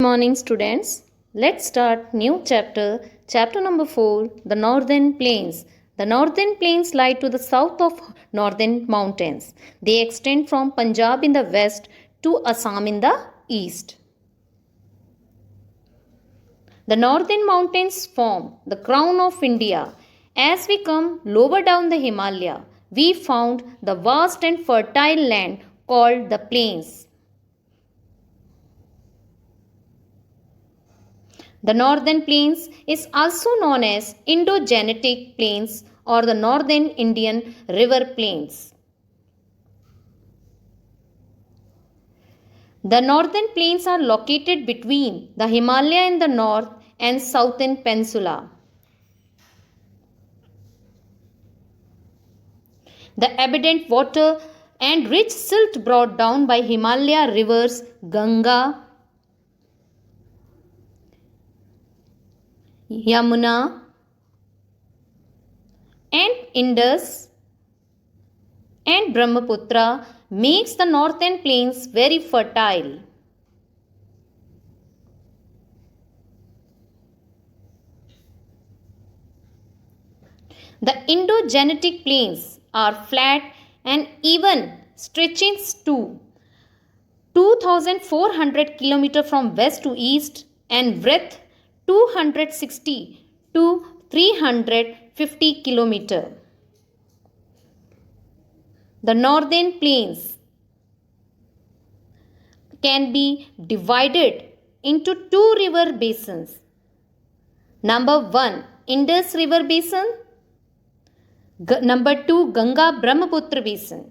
Morning students. Let's start new chapter number 4, the northern plains. The northern plains lie to the south of northern mountains. They extend from Punjab in the west to Assam in the east. The northern mountains form the crown of India. As we come lower down the Himalaya, we found the vast and fertile land called the plains. The northern plains is also known as Indo-Gangetic Plains or the Northern Indian River Plains. The northern plains are located between the Himalaya in the north and southern peninsula. The abundant water and rich silt brought down by Himalaya rivers Ganga, Yamuna and Indus and Brahmaputra makes the northern plains very fertile. The Indo-Gangetic plains are flat and even stretching to 2,400 km from west to east and breadth 260 to 350 km. The northern plains can be divided into two river basins. Number 1, Indus River Basin. Number 2, Ganga Brahmaputra Basin.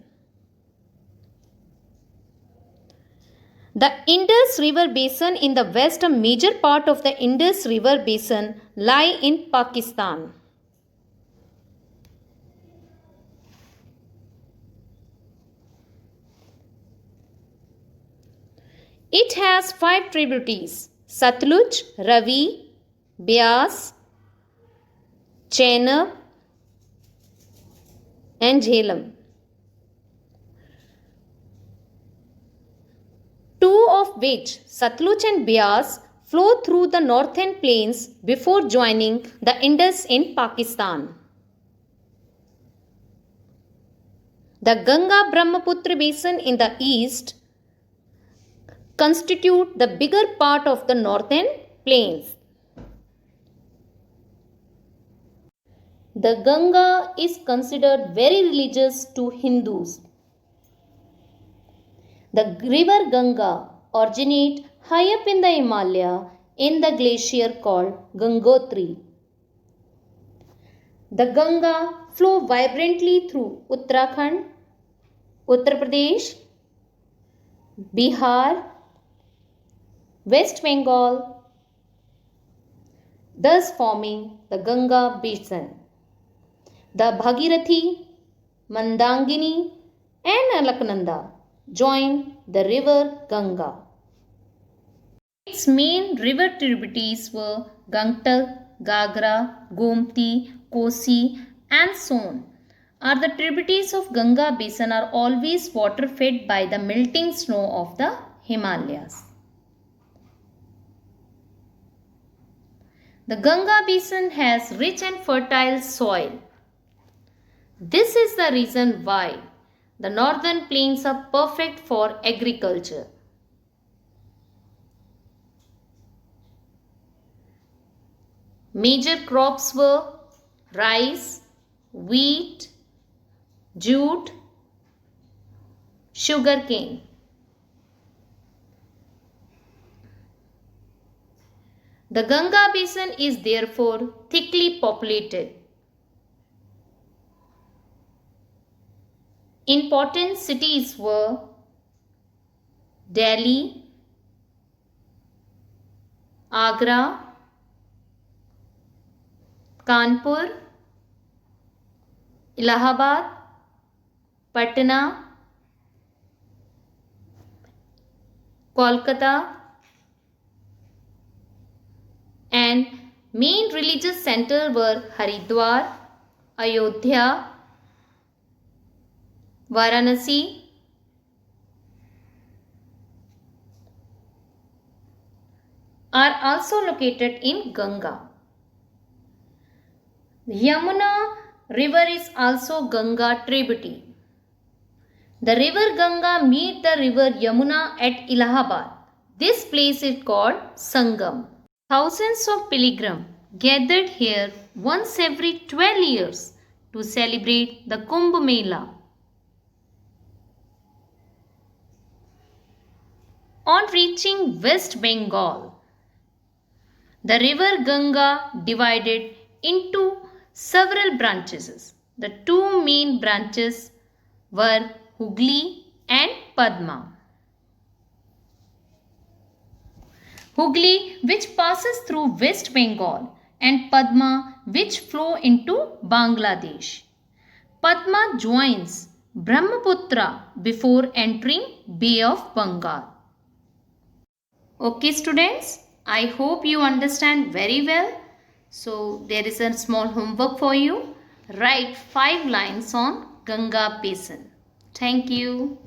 The Indus River Basin in the west, a major part of the Indus River Basin lie in Pakistan. It has 5 tributaries: Satluj, Ravi, Beas, Chenab and Jhelum. Two of which, Satluj and Beas, flow through the northern plains before joining the Indus in Pakistan. The Ganga Brahmaputra Basin in the east constitute the bigger part of the northern plains. The Ganga is considered very religious to Hindus. The river Ganga originates high up in the Himalaya in the glacier called Gangotri. The Ganga flows vibrantly through Uttarakhand, Uttar Pradesh, Bihar, West Bengal, thus forming the Ganga Basin. The Bhagirathi, Mandakini and Alaknanda join the river Ganga. Its main river tributaries were Gangtok, Gagra, Gomti, Kosi and Son. Are the tributaries of Ganga Basin are always water fed by the melting snow of the Himalayas. The Ganga Basin has rich and fertile soil. This is the reason why the northern plains are perfect for agriculture. Major crops were rice, wheat, jute, sugarcane. The Ganga Basin is therefore thickly populated. Important cities were Delhi, Agra, Kanpur, Allahabad, Patna, Kolkata, and main religious centers were Haridwar, Ayodhya, Varanasi, are also located in Ganga. Yamuna river is also Ganga tributary. The river Ganga meet the river Yamuna at Allahabad. This place is called Sangam. Thousands of pilgrims gathered here once every 12 years to celebrate the Kumbh Mela. On reaching West Bengal, the river Ganga divided into several branches. The two main branches were Hooghly and Padma. Hooghly, which passes through West Bengal, and Padma, which flow into Bangladesh. Padma joins Brahmaputra before entering Bay of Bengal. Okay students, I hope you understand very well. So there is a small homework for you. Write 5 lines on Ganga Basin. Thank you.